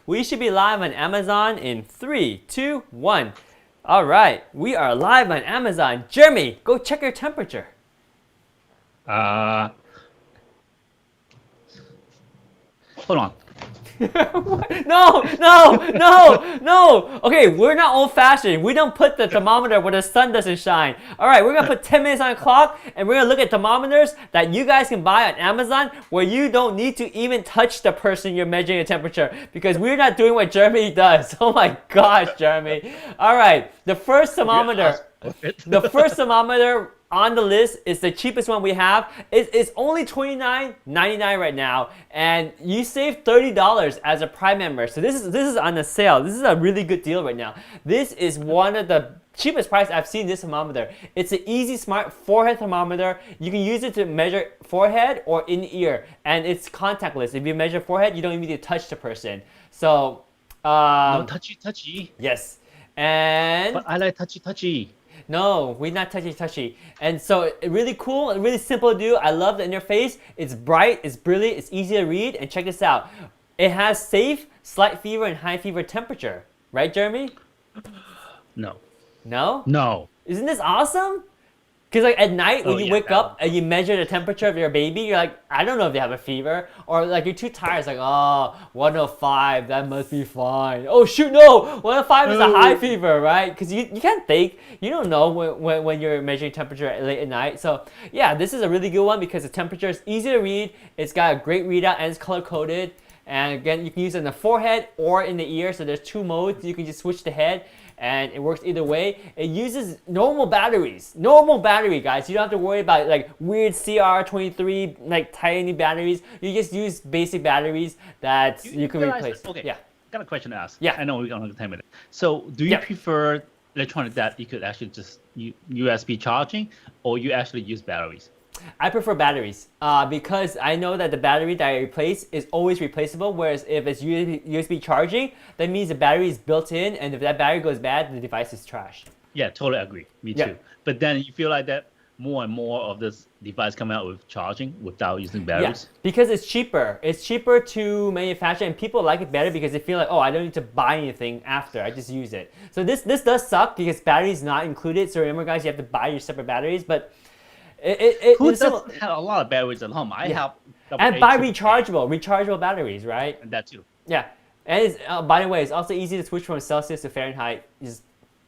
We should be live on Amazon in 3, 2, 1. All right, we are live on Amazon. Jeremy, go check your temperature. Hold on. No. Okay, we're not old-fashioned. We don't put the thermometer where the sun doesn't shine. All right, we're going to put 10 minutes on the clock, and we're going to look at thermometers that you guys can buy on Amazon where you don't need to even touch the person you're measuring the temperature because we're not doing what Jeremy does. Oh my gosh, Jeremy. All right, the first thermometer on the list is the cheapest one we have. It's only $29.99 right now, and you save $30 as a Prime member. So this is on the sale. This is a really good deal right now. This is one of the cheapest price I've seen this thermometer. It's an easy, smart forehead thermometer. You can use it to measure forehead or in ear, and it's contactless. If you measure forehead, you don't even need to touch the person. So No touchy. yes, and But I like touchy. no, we're not touchy. And so really cool and really simple to do. I love the interface. It's bright, it's brilliant, it's easy to read. And check this out. It has safe, slight fever, and high fever temperature. Right, Jeremy? No. No? Isn't this awesome? Because like at night when you wake up and you measure the temperature of your baby, you're like, I don't know if they have a fever. Or like you're too tired. It's like, oh, 105, that must be fine. Oh shoot, no, 105 is a high fever, right? Because you can't think. You don't know when you're measuring temperature late at night. So yeah, this is a really good one because the temperature is easy to read. It's got a great readout and it's color coded. And again, you can use it in the forehead or in the ear. So there's two modes. You can just switch the head. And it works either way. It uses normal batteries. Normal battery, guys. You don't have to worry about like weird CR23 like tiny batteries. You just use basic batteries that you can replace. Okay. Yeah. Got a question to ask. Yeah. I know we're gonna have 10 minutes. So do you prefer electronic that you could actually just USB charging, or you actually use batteries? I prefer batteries because I know that the battery that I replace is always replaceable, whereas if it's USB charging, that means the battery is built in, and if that battery goes bad, the device is trashed. Yeah, totally agree. Me too. But then you feel like that more and more of this device come out with charging without using batteries? Yeah, because it's cheaper. It's cheaper to manufacture, and people like it better because they feel like, oh, I don't need to buy anything after. I just use it. So this does suck because batteries not included. So remember, guys, you have to buy your separate batteries, but Who doesn't have a lot of batteries at home? I have and buy rechargeable batteries, right? And that too. Yeah, and it's, by the way, it's also easy to switch from Celsius to Fahrenheit. Just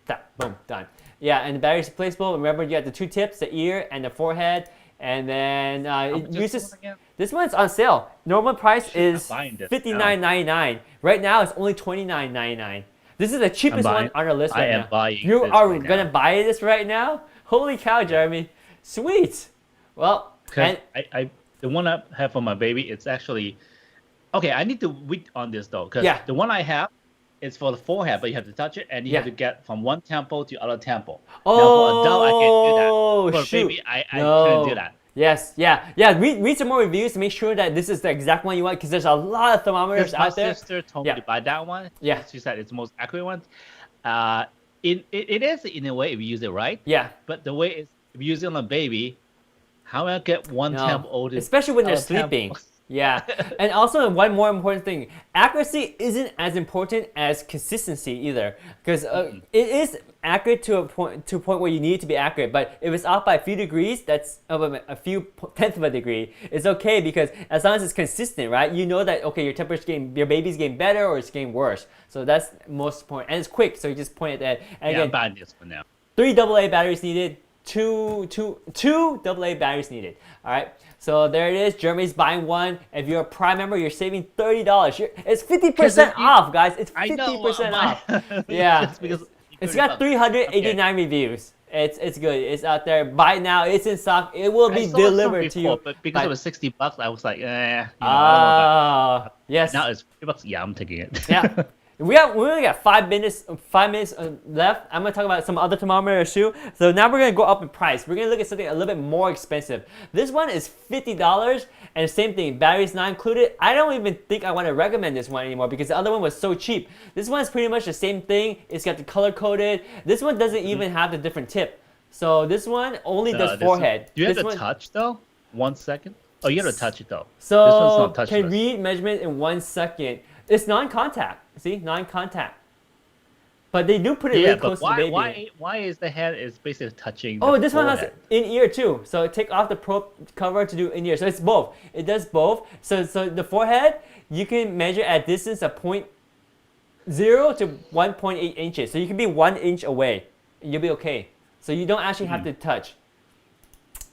that, boom, done. Yeah, and the battery's replaceable. Remember, you have the two tips, the ear and the forehead, and then it uses. This one's on sale. Normal price is $59.99. Right now, it's only $29.99. This is the cheapest one on our list right now. I am buying. You are gonna buy this right now? Holy cow, Jeremy! Sweet. Well, and the one I have for my baby, it's actually okay. I need to wait on this though, because the one I have is for the forehead, but you have to touch it and you have to get from one temple to other temple. Oh, now for adult, I can't do that. For baby, I couldn't do that. Yes, yeah. Read some more reviews to make sure that this is the exact one you want, because there's a lot of thermometers out there. My sister told me to buy that one. Yeah, she said it's the most accurate one. It is in a way if you use it right. Yeah. But the way it's if you use it on a baby, how am I get one temple older? Especially when they're sleeping. Yeah. And also one more important thing, accuracy isn't as important as consistency either, because it is accurate to a point where you need it to be accurate, but if it's off by a few degrees, that's a few tenths of a degree, it's okay, because as long as it's consistent, right, you know that okay, your baby's getting better or it's getting worse. So that's most important, and it's quick, so you just point it at. And again, I'm buying this for now. 3 AA batteries needed. Two AA batteries needed. All right, so there it is. Jeremy's buying one. If you're a Prime member, you're saving $30. It's 50% off, guys. It's 50% off. Yeah, it's got 389 reviews. It's good. It's out there. Buy it now. It's in stock. It will be delivered to you. But because it was $60, I was like, yes. Now it's $50. Yeah, I'm taking it. Yeah. We only got 5 minutes left. I'm gonna talk about some other thermometers too. So now we're gonna go up in price. We're gonna look at something a little bit more expensive. This one is $50, and same thing, batteries not included. I don't even think I want to recommend this one anymore because the other one was so cheap. This one is pretty much the same thing. It's got the color coded. This one doesn't even have the different tip. So this one only does forehead. Do you have to touch though? 1 second. Oh, you have to touch it though. So can read measurement in 1 second. It's non-contact. See, non-contact. But they do put it really close to the baby. Why is the head is basically touching? Oh, this one has in-ear too. So take off the probe cover to do in-ear. So it's both. It does both. So the forehead, you can measure at distance of 0.0 to 1.8 inches. So you can be 1 inch away. And you'll be okay. So you don't actually have to touch.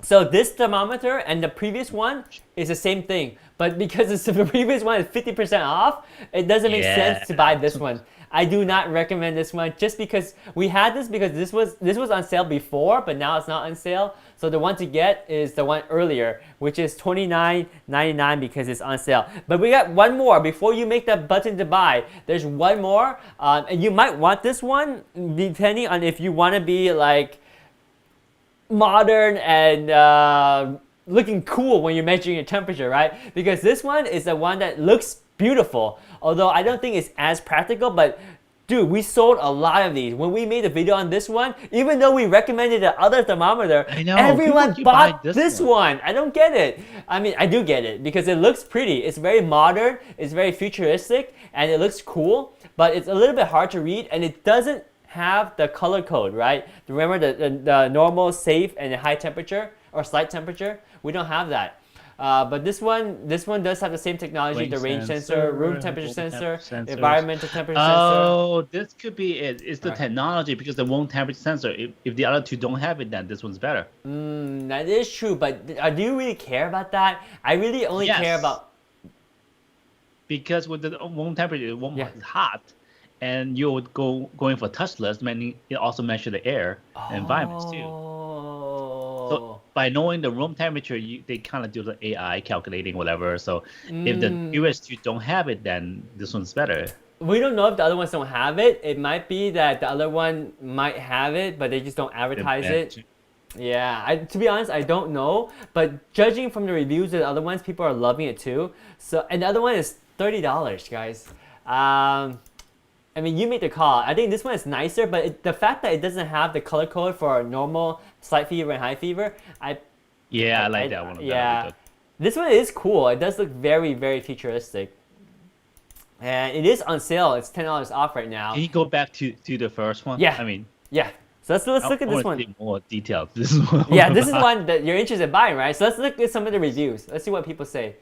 So this thermometer and the previous one is the same thing. But because the previous one is 50% off, it doesn't make sense to buy this one. I do not recommend this one just because we had this because this was on sale before, but now it's not on sale. So the one to get is the one earlier, which is $29.99 because it's on sale. But we got one more before you make that button to buy. There's one more, and you might want this one depending on if you want to be like modern and looking cool when you're measuring your temperature, right? Because this one is the one that looks beautiful, although I don't think it's as practical. But dude, we sold a lot of these when we made a video on this one. Even though we recommended the other thermometer, everyone bought this one. I don't get it. I mean, I do get it because it looks pretty. It's very modern, it's very futuristic, and it looks cool, but it's a little bit hard to read, and it doesn't have the color code, right? Remember the normal, safe, and high temperature or slight temperature? We don't have that. But this one does have the same technology: the range sensor, room temperature sensor, environmental temperature sensor. Oh, this could be it. It's the technology because the room temperature sensor. If the other two don't have it, then this one's better. That is true, but do you really care about that? I really only care about because with the room temperature, is hot, and you would going for touchless, meaning it also measures the air environments too. So by knowing the room temperature, they kind of do the AI calculating whatever. So if the US2 don't have it, then this one's better. We don't know if the other ones don't have it. It might be that the other one might have it, but they just don't advertise it. Yeah, to be honest, I don't know. But judging from the reviews of the other ones, people are loving it too. So, and the other one is $30, guys. I mean, you made the call. I think this one is nicer, but the fact that it doesn't have the color code for normal, slight fever, and high fever, I like that one. Yeah, this one is cool. It does look very, very futuristic, and it is on sale. It's $10 off right now. Can you go back to the first one? Yeah. I mean, yeah. So let's look at this one. See more details. This is one. Yeah, this is one that you're interested in buying, right? So let's look at some of the reviews. Let's see what people say.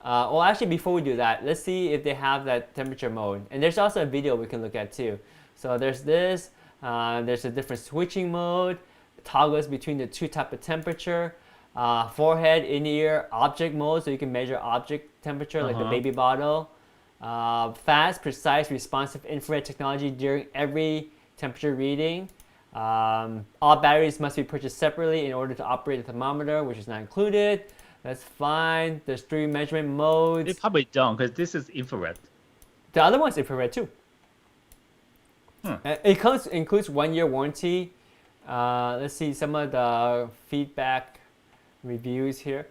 Well, actually, before we do that, let's see if they have that temperature mode. And there's also a video we can look at too. So there's this. There's a different switching mode. Toggles between the two type of temperature. Forehead, in-ear, object mode, so you can measure object temperature like the baby bottle. Fast, precise, responsive infrared technology during every temperature reading. All batteries must be purchased separately in order to operate the thermometer, which is not included. That's fine. There's 3 measurement modes. They probably don't because this is infrared. The other one's infrared too. It includes 1-year warranty. Let's see some of the feedback reviews here.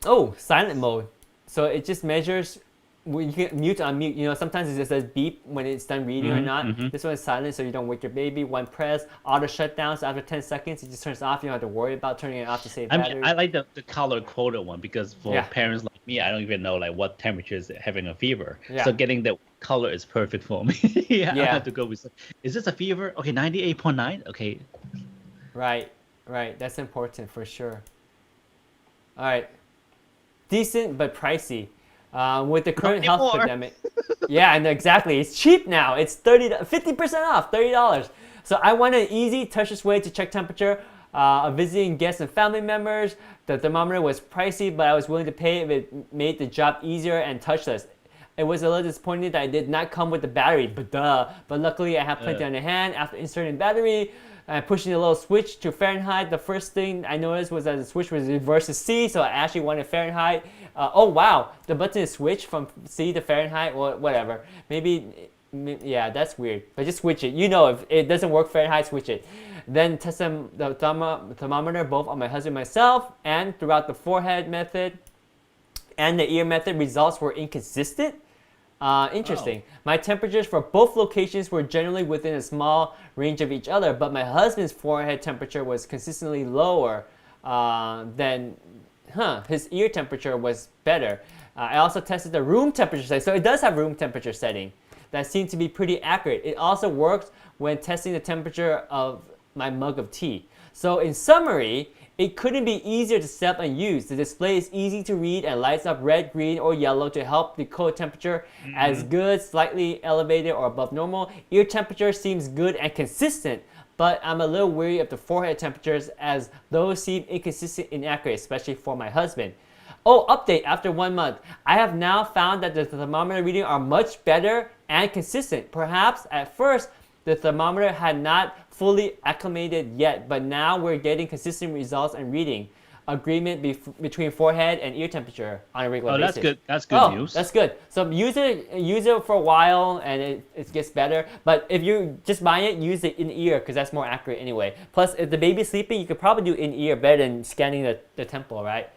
Oh, silent mode. So it just measures. You can mute to unmute. You know, sometimes it just says beep when it's done reading or not. This one is silent, so you don't wake your baby. One press, auto shutdown. So after 10 seconds, it just turns off. You don't have to worry about turning it off to save battery. I like the color coded one because for parents like me, I don't even know like what temperature is having a fever. Yeah. So getting the color is perfect for me. I have to go with. Is this a fever? Okay, 98.9. Okay. Right. That's important for sure. All right. Decent but pricey. With the current health pandemic. Yeah, and exactly. It's cheap now. It's 50% off, $30. So I want an easy, touchless way to check temperature of visiting guests and family members. The thermometer was pricey, but I was willing to pay if it made the job easier and touchless. It was a little disappointing that it did not come with the battery, but luckily I have plenty on the hand. After inserting battery, pushing the little switch to Fahrenheit, the first thing I noticed was that the switch was reversed to C, so I actually wanted Fahrenheit. Oh wow, the button is switched from C to Fahrenheit. Well, whatever. Maybe, yeah, that's weird. But just switch it. You know, if it doesn't work Fahrenheit, switch it. Then test the thermometer both on my husband and myself, and throughout the forehead method and the ear method, results were inconsistent. Interesting. My temperatures for both locations were generally within a small range of each other, but my husband's forehead temperature was consistently lower than his ear temperature was better. I also tested the room temperature setting. So it does have room temperature setting. That seems to be pretty accurate. It also works when testing the temperature of my mug of tea. So in summary, it couldn't be easier to set up and use. The display is easy to read and lights up red, green, or yellow to help decode temperature as good, slightly elevated, or above normal. Ear temperature seems good and consistent, but I'm a little weary of the forehead temperatures as those seem inconsistent and inaccurate, especially for my husband. Oh, update after 1 month. I have now found that the thermometer readings are much better and consistent. Perhaps at first, the thermometer had not fully acclimated yet, but now we're getting consistent results and reading. Agreement between forehead and ear temperature on a regular basis. That's good. That's good news. That's good. So use it for a while and it gets better. But if you just buy it, use it in ear because that's more accurate anyway. Plus, if the baby's sleeping, you could probably do in ear better than scanning the temple, right?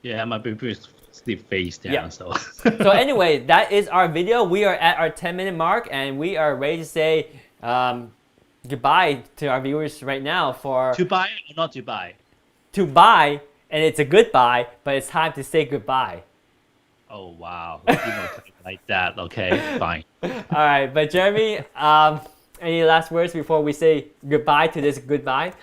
Yeah, my baby is sleep face down. Yeah. So. So anyway, that is our video. We are at our 10-minute mark and we are ready to say goodbye to our viewers right now for... To buy or not to buy? To buy, and it's a goodbye, but it's time to say goodbye. Oh, wow. You know, like that. Okay, fine. All right, but Jeremy, any last words before we say goodbye to this goodbye?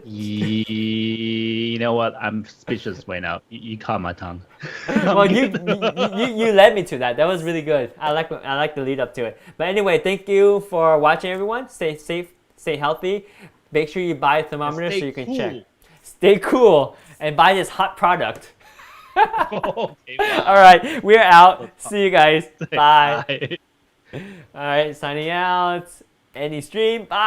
You know what? I'm speechless right now. You caught my tongue. Well, you led me to that. That was really good. I like the lead up to it. But anyway, thank you for watching, everyone. Stay safe, stay healthy. Make sure you buy a thermometer so you can check. Stay cool and buy this hot product. Okay, wow. All right, we're out. See you guys. Bye. Bye. All right, signing out. Any stream. Bye.